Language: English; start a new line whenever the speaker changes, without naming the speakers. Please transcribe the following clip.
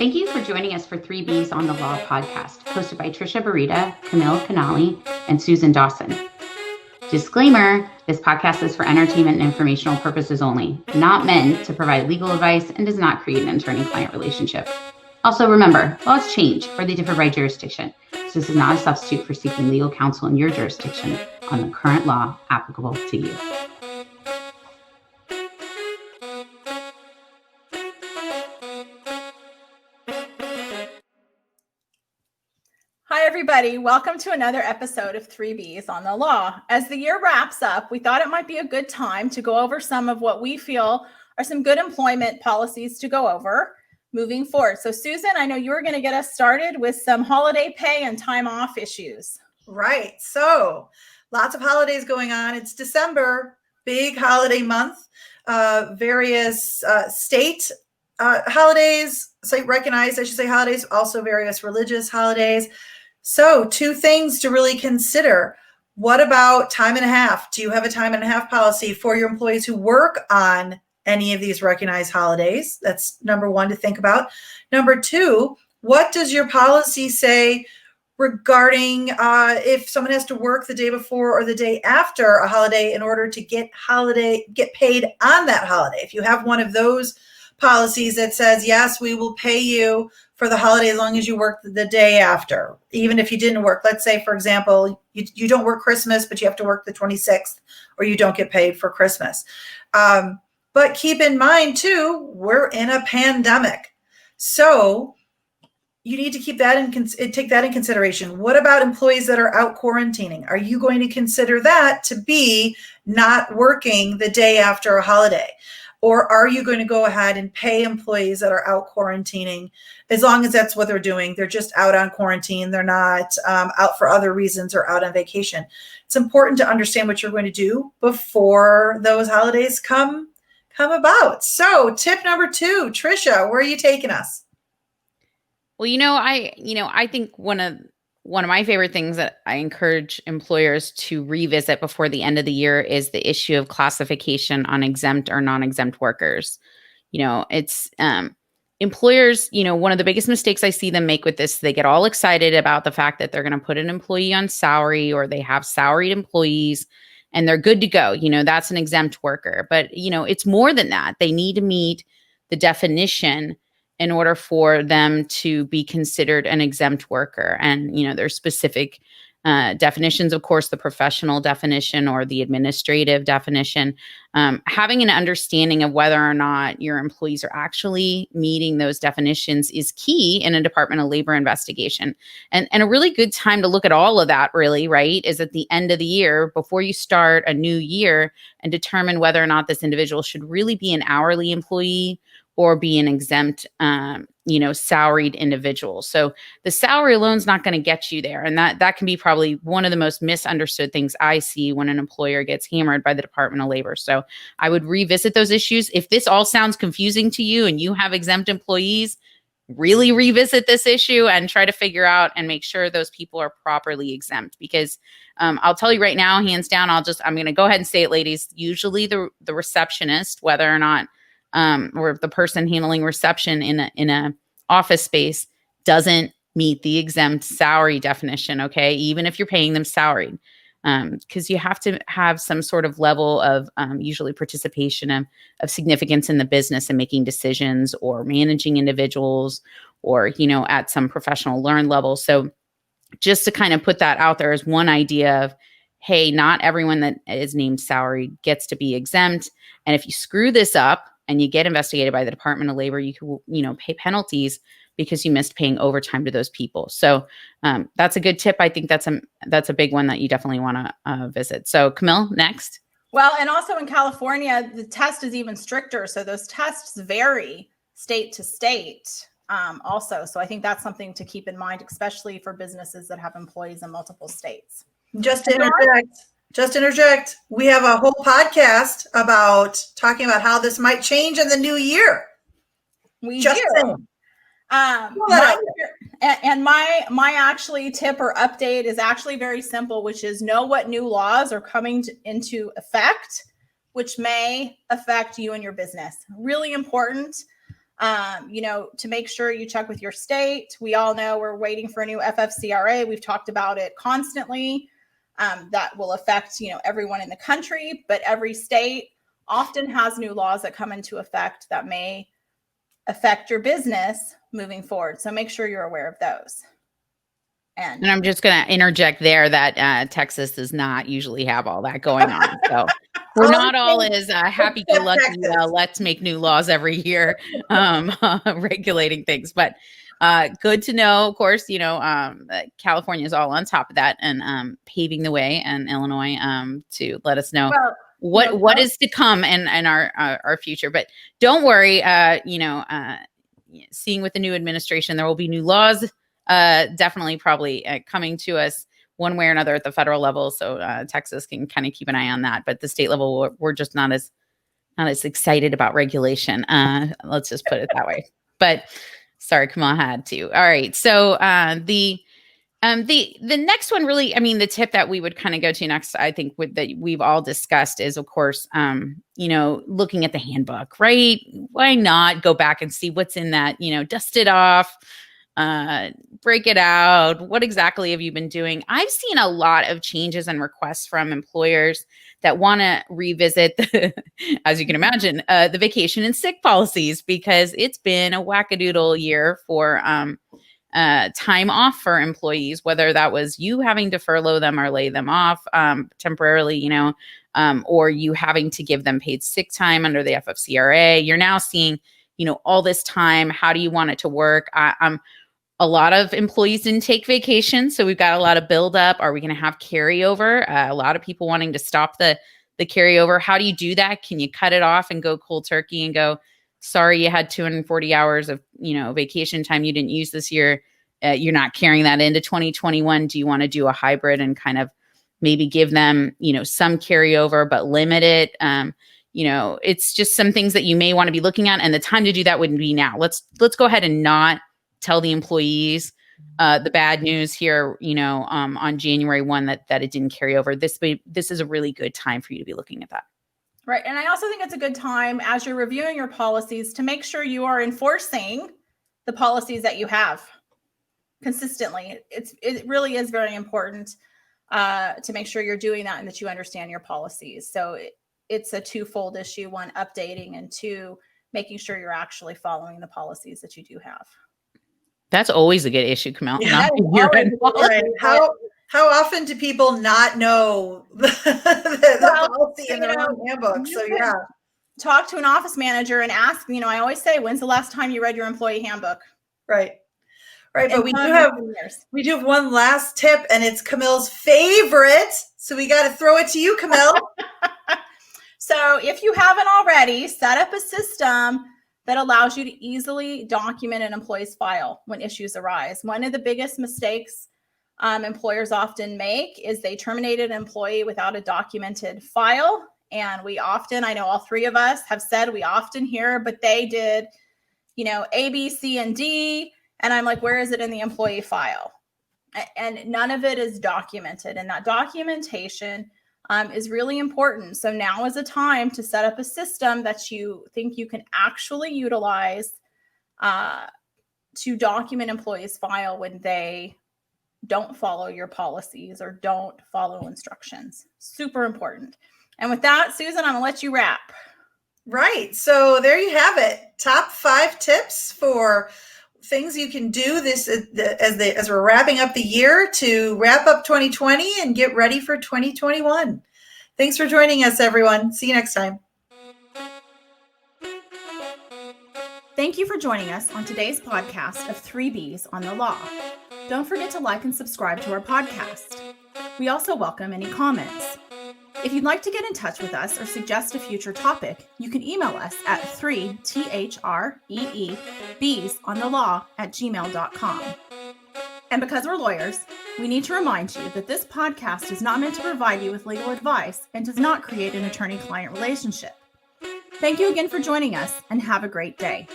Thank you for joining us for 3Bs on the Law podcast, hosted by Trisha Barita, Camille Canali, and Susan Dawson. Disclaimer, this podcast is for entertainment and informational purposes only, not meant to provide legal advice, and does not create an attorney-client relationship. Also remember, laws change or they differ by jurisdiction, so this is not a substitute for seeking legal counsel in your jurisdiction on the current law applicable to you.
Hi, everybody. Welcome to another episode of 3Bs on the Law. As the year wraps up, we thought it might be a good time to go over some of what we feel are some good employment policies to go over moving forward. So, Susan, I know you were going to get us started with some holiday pay and time off issues.
Right. So, lots of holidays going on. It's December, big holiday month. Various state holidays, recognized, I should say holidays, also various religious holidays. So 2 things to really consider. What about time and a half? Do you have a time and a half policy for your employees who work on any of these recognized holidays? That's number 1 to think about. Number 2, what does your policy say regarding if someone has to work the day before or the day after a holiday in order to get paid on that holiday? If you have one of those policies that says, yes, we will pay you for the holiday as long as you work the day after, even if you didn't work. Let's say, for example, you don't work Christmas, but you have to work the 26th, or you don't get paid for Christmas. But keep in mind, too, we're in a pandemic. So you need to keep that take that in consideration. What about employees that are out quarantining? Are you going to consider that to be not working the day after a holiday? Or are you going to go ahead and pay employees that are out quarantining as long as that's what they're doing? They're just out on quarantine. They're not out for other reasons or out on vacation. It's important to understand what you're going to do before those holidays come about. So tip number 2, Trisha, where are you taking us?
Well, I think one of my favorite things that I encourage employers to revisit before the end of the year is the issue of classification on exempt or non-exempt workers. It's employers, one of the biggest mistakes I see them make with this, they get all excited about the fact that they're going to put an employee on salary or they have salaried employees and they're good to go. That's an exempt worker. But, it's more than that. They need to meet the definition in order for them to be considered an exempt worker. And, there's specific definitions, of course, the professional definition or the administrative definition. Having an understanding of whether or not your employees are actually meeting those definitions is key in a Department of Labor investigation. And a really good time to look at all of that, really, right, is at the end of the year before you start a new year and determine whether or not this individual should really be an hourly employee or be an exempt, salaried individual. So the salary alone is not going to get you there. And that can be probably one of the most misunderstood things I see when an employer gets hammered by the Department of Labor. So I would revisit those issues. If this all sounds confusing to you and you have exempt employees, really revisit this issue and try to figure out and make sure those people are properly exempt. Because I'll tell you right now, hands down, I'm going to go ahead and say it, ladies. Usually the receptionist, whether or not or the person handling reception in a office space doesn't meet the exempt salary definition. Okay, even if you're paying them salaried, because you have to have some sort of level of usually participation of significance in the business and making decisions or managing individuals or at some professional learn level. So just to kind of put that out there as one idea of, hey, not everyone that is named salary gets to be exempt, and if you screw this up and you get investigated by the Department of Labor, you can, pay penalties because you missed paying overtime to those people. So that's a good tip. I think that's a big one that you definitely want to visit. So Camille, next.
Well, and also in California, the test is even stricter. So those tests vary state to state also. So I think that's something to keep in mind, especially for businesses that have employees in multiple states.
Just to interject, we have a whole podcast about talking about how this might change in the new year.
We do. My actually tip or update is actually very simple, which is know what new laws are coming into effect, which may affect you and your business. Really important. To make sure you check with your state. We all know we're waiting for a new FFCRA. We've talked about it constantly. That will affect, everyone in the country, but every state often has new laws that come into effect that may affect your business moving forward. So make sure you're aware of those. And
I'm just going to interject there that Texas does not usually have all that going on. So we're not all as happy-go-lucky. Let's make new laws every year regulating things. But good to know, of course, California is all on top of that and paving the way, and Illinois to let us know what is to come and our future. But don't worry, seeing with the new administration, there will be new laws. Definitely probably coming to us one way or another at the federal level. So Texas can kind of keep an eye on that. But the state level, we're just not as excited about regulation. Let's just put it that way. But sorry, Kamal had to. All right. So the next one really, the tip that we would kind of go to next, I think that we've all discussed is, of course, looking at the handbook, right? Why not go back and see what's in that, dust it off, break it out. What exactly have you been doing? I've seen a lot of changes and requests from employers that want to revisit, as you can imagine, the vacation and sick policies, because it's been a wackadoodle year for time off for employees, whether that was you having to furlough them or lay them off temporarily, or you having to give them paid sick time under the FFCRA. You're now seeing, all this time. How do you want it to work? A lot of employees didn't take vacation, so we've got a lot of buildup. Are we going to have carryover? A lot of people wanting to stop the carryover. How do you do that? Can you cut it off and go cold turkey and go, sorry, you had 240 hours of vacation time you didn't use this year. You're not carrying that into 2021. Do you want to do a hybrid and kind of maybe give them some carryover but limit it? It's just some things that you may want to be looking at, and the time to do that wouldn't be now. Let's go ahead and not tell the employees the bad news here, on January 1 that it didn't carry over. This is a really good time for you to be looking at that.
Right. And I also think it's a good time as you're reviewing your policies to make sure you are enforcing the policies that you have consistently. It really is very important to make sure you're doing that and that you understand your policies. So it's a twofold issue: one, updating, and two, making sure you're actually following the policies that you do have.
That's always a good issue, Camille.
Yeah, how often do people not know the policy in their own handbook? So yeah,
talk to an office manager and ask. I always say, when's the last time you read your employee handbook?
Right. But we do have one last tip, and it's Camille's favorite. So we got to throw it to you, Camille.
So if you haven't already, set up a system that allows you to easily document an employee's file when issues arise. One of the biggest mistakes employers often make is they terminate an employee without a documented file. And I know all three of us have said we often hear, but they did, A, B, C, and D. And I'm like, where is it in the employee file? And none of it is documented. And that documentation is really important. So now is a time to set up a system that you think you can actually utilize to document employees' file when they don't follow your policies or don't follow instructions. Super important. And with that, Susan, I'm gonna let you wrap.
Right. So there you have it. Top 5 tips for things you can do this as we're wrapping up the year to wrap up 2020 and get ready for 2021. Thanks for joining us, everyone. See you next time.
Thank you for joining us on today's podcast of 3Bs on the Law. Don't forget to like and subscribe to our podcast. We also welcome any comments. If you'd like to get in touch with us or suggest a future topic, you can email us at 3THREEBsonthelaw@gmail.com. And because we're lawyers, we need to remind you that this podcast is not meant to provide you with legal advice and does not create an attorney-client relationship. Thank you again for joining us, and have a great day.